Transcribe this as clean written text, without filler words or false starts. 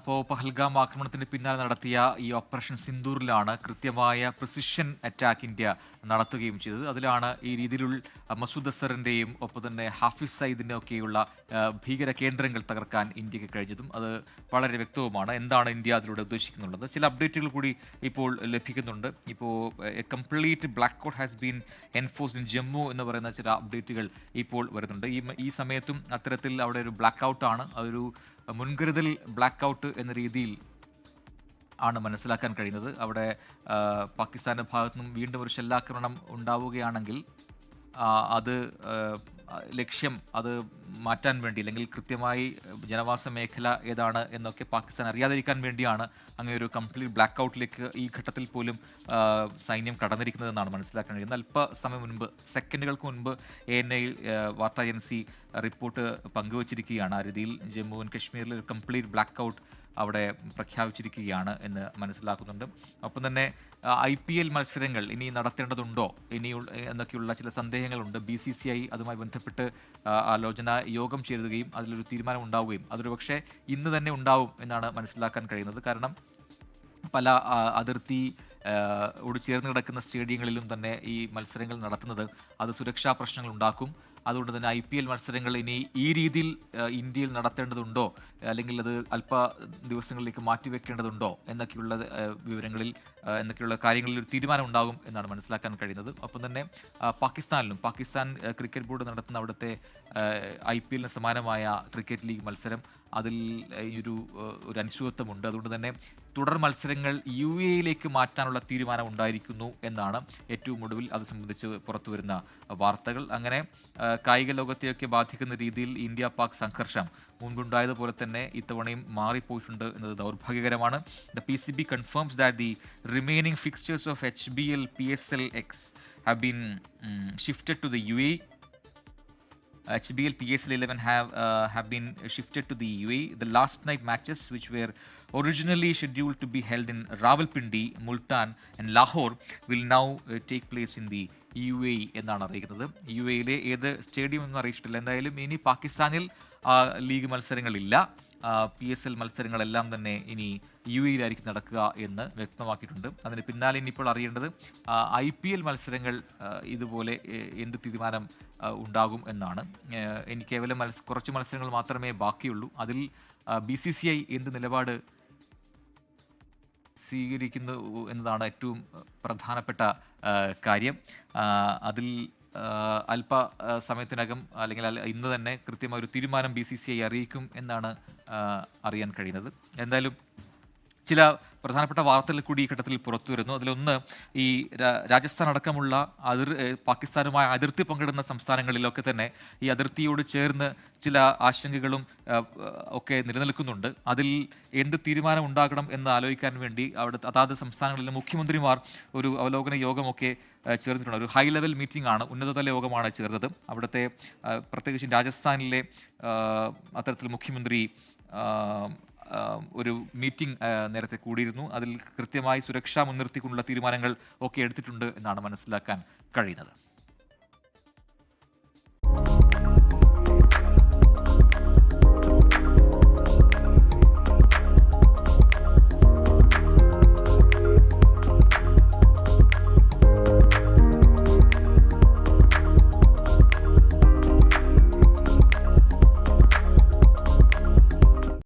അപ്പോൾ പഹൽഗാം ആക്രമണത്തിന് പിന്നാലെ നടത്തിയ ഈ ഓപ്പറേഷൻ സിന്ദൂറിലാണ് കൃത്യമായ പ്രിസിഷൻ അറ്റാക്ക് ഇന്ത്യ നടത്തുകയും ചെയ്തത്. അതിലാണ് ഈ രീതിയിലുള്ള മസൂദ് അസറിൻ്റെയും ഒപ്പം തന്നെ ഹാഫിസ് സയ്യിദിൻ്റെ ഒക്കെയുള്ള ഭീകര കേന്ദ്രങ്ങൾ തകർക്കാൻ ഇന്ത്യക്ക് കഴിഞ്ഞതും അത് വളരെ വ്യക്തവുമാണ്. എന്താണ് ഇന്ത്യ അതിലൂടെ ഉദ്ദേശിക്കുന്നുള്ളത്? ചില അപ്ഡേറ്റുകൾ കൂടി ഇപ്പോൾ ലഭിക്കുന്നുണ്ട്. ഇപ്പോൾ complete black out has been enforced in Jammu എന്ന് പറയുന്ന ചില അപ്ഡേറ്റുകൾ ഇപ്പോൾ വരുന്നുണ്ട്. ഈ സമയത്തും അത്തരത്തിൽ അവിടെ ഒരു ബ്ലാക്ക് ഔട്ടാണ്, അതൊരു മുൻകരുതൽ ബ്ലാക്ക് ഔട്ട് എന്ന രീതിയിൽ ആണ് മനസ്സിലാക്കാൻ കഴിയുന്നത്. അവിടെ പാകിസ്ഥാൻ്റെ ഭാഗത്തു നിന്നും വീണ്ടും ഒരു ഷെല്ലാക്രമണം ഉണ്ടാവുകയാണെങ്കിൽ അത് ലക്ഷ്യം അത് മാറ്റാൻ വേണ്ടി, അല്ലെങ്കിൽ കൃത്യമായി ജനവാസ മേഖല ഏതാണ് എന്നൊക്കെ പാകിസ്ഥാൻ അറിയാതിരിക്കാൻ വേണ്ടിയാണ് അങ്ങനെ ഒരു കംപ്ലീറ്റ് ബ്ലാക്ക് ഔട്ടിലേക്ക് ഈ ഘട്ടത്തിൽ പോലും സൈന്യം കടന്നിരിക്കുന്നതെന്നാണ് മനസ്സിലാക്കാൻ കഴിയുന്നത്. അല്പസമയം മുൻപ്, സെക്കൻഡുകൾക്ക് മുൻപ് ANI വാർത്താ ഏജൻസി റിപ്പോർട്ട് പങ്കുവച്ചിരിക്കുകയാണ്. ആ രീതിയിൽ ജമ്മു ആൻഡ് കശ്മീരിൽ ഒരു കംപ്ലീറ്റ് ബ്ലാക്ക് ഔട്ട് അവിടെ പ്രഖ്യാപിച്ചിരിക്കുകയാണ് എന്ന് മനസ്സിലാക്കുന്നുണ്ട്. ഒപ്പം തന്നെ IPL മത്സരങ്ങൾ ഇനി നടത്തേണ്ടതുണ്ടോ എന്നൊക്കെയുള്ള ചില സന്ദേഹങ്ങളുണ്ട്. BCCI അതുമായി ബന്ധപ്പെട്ട് ആലോചന യോഗം ചേരുകയും അതിലൊരു തീരുമാനം ഉണ്ടാവുകയും അതൊരു പക്ഷേ ഇന്ന് തന്നെ ഉണ്ടാവും എന്നാണ് മനസ്സിലാക്കാൻ കഴിയുന്നത്. കാരണം പല അതിർത്തി ഓട് ചേർന്ന് കിടക്കുന്ന സ്റ്റേഡിയങ്ങളിലും തന്നെ ഈ മത്സരങ്ങൾ നടത്തുന്നത് അത് സുരക്ഷാ പ്രശ്നങ്ങൾ ഉണ്ടാക്കും. അതുകൊണ്ട് തന്നെ IPL മത്സരങ്ങൾ ഇനി ഈ രീതിയിൽ ഇന്ത്യയിൽ നടത്തേണ്ടതുണ്ടോ, അല്ലെങ്കിൽ അത് അല്പ ദിവസങ്ങളിലേക്ക് മാറ്റിവെക്കേണ്ടതുണ്ടോ എന്നൊക്കെയുള്ള എന്നൊക്കെയുള്ള കാര്യങ്ങളിൽ ഒരു തീരുമാനം ഉണ്ടാകും എന്നാണ് മനസ്സിലാക്കാൻ കഴിയുന്നത്. ഒപ്പം തന്നെ പാകിസ്ഥാൻ ക്രിക്കറ്റ് ബോർഡ് നടത്തുന്ന അവിടുത്തെ IPL സമാനമായ ക്രിക്കറ്റ് ലീഗ് മത്സരം, അതിൽ ഒരു അനിശ്ചിതത്വമുണ്ട്. അതുകൊണ്ട് തന്നെ തുടർ മത്സരങ്ങൾ UAE മാറ്റാനുള്ള തീരുമാനം ഉണ്ടായിരിക്കുന്നു എന്നാണ് ഏറ്റവും ഒടുവിൽ അത് സംബന്ധിച്ച് പുറത്തുവരുന്ന വാർത്തകൾ. അങ്ങനെ കായിക ലോകത്തെയൊക്കെ ബാധിക്കുന്ന രീതിയിൽ ഇന്ത്യ പാക് സംഘർഷം മുൻപുണ്ടായതുപോലെ തന്നെ ഇത്തവണയും മാറിപ്പോയിട്ടുണ്ട് എന്നത് ദൗർഭാഗ്യകരമാണ്. The PCB confirms that the remaining fixtures of HBL PSL X have been shifted to the UAE. HBL PSL 11 have been shifted to the UAE. The last night matches, which were originally scheduled to be held in Rawalpindi, Multan and Lahore, will now take place in the UAE എന്നാണ് അറിയിക്കുന്നത്. UAE ഏത് stadium ഒന്നും അറിയിച്ചിട്ടില്ല. എന്തായാലും ഇനി പാകിസ്ഥാനിൽ league മത്സരങ്ങളില്ല. PSL മത്സരങ്ങളെല്ലാം തന്നെ ഇനി UAE നടക്കുക എന്ന് വ്യക്തമാക്കിയിട്ടുണ്ട്. അതിന് പിന്നാലെ ഇനിയിപ്പോൾ അറിയേണ്ടത് IPL മത്സരങ്ങൾ ഇതുപോലെ എന്ത് തീരുമാനം ഉണ്ടാകും എന്നാണ്. ഇനി കേവലം കുറച്ച് മത്സരങ്ങൾ മാത്രമേ ബാക്കിയുള്ളൂ. അതിൽ BCCI എന്ത് നിലപാട് സ്വീകരിക്കുന്നു എന്നതാണ് ഏറ്റവും പ്രധാനപ്പെട്ട കാര്യം. അതിൽ അല്പ സമയത്തിനകം അല്ലെങ്കിൽ ഇന്ന് തന്നെ കൃത്യമായ ഒരു തീരുമാനം BCCI അറിയിക്കും എന്നാണ് അറിയാൻ കഴിയുന്നത്. എന്തായാലും ചില പ്രധാനപ്പെട്ട വാർത്തകൾ കൂടി ഈ ഘട്ടത്തിൽ പുറത്തു വരുന്നു. അതിലൊന്ന്, ഈ രാജസ്ഥാൻ അടക്കമുള്ള പാകിസ്ഥാനുമായി അതിർത്തി പങ്കിടുന്ന സംസ്ഥാനങ്ങളിലൊക്കെ തന്നെ ഈ അതിർത്തിയോട് ചേർന്ന് ചില ആശങ്കകളും ഒക്കെ നിലനിൽക്കുന്നുണ്ട്. അതിൽ എന്ത് തീരുമാനം ഉണ്ടാകണം എന്ന് ആലോചിക്കാൻ വേണ്ടി അതാത് സംസ്ഥാനങ്ങളിലെ മുഖ്യമന്ത്രിമാർ ഒരു അവലോകന യോഗമൊക്കെ ചേർന്നിട്ടുണ്ട്. ഒരു ഹൈ ലെവൽ മീറ്റിംഗ് ആണ്, ഉന്നതതല യോഗമാണ് ചേർന്നത്. അവിടുത്തെ പ്രത്യേകിച്ചും രാജസ്ഥാനിലെ അത്തരത്തിൽ മുഖ്യമന്ത്രി ഒരു മീറ്റിംഗ് നേരത്തെ കൂടിയിരുന്നു. അതിൽ കൃത്യമായി സുരക്ഷ മുൻനിർത്തിക്കൊണ്ടുള്ള തീരുമാനങ്ങൾ ഒക്കെ എടുത്തിട്ടുണ്ട് എന്നാണ് മനസ്സിലാക്കാൻ കഴിയുന്നത്.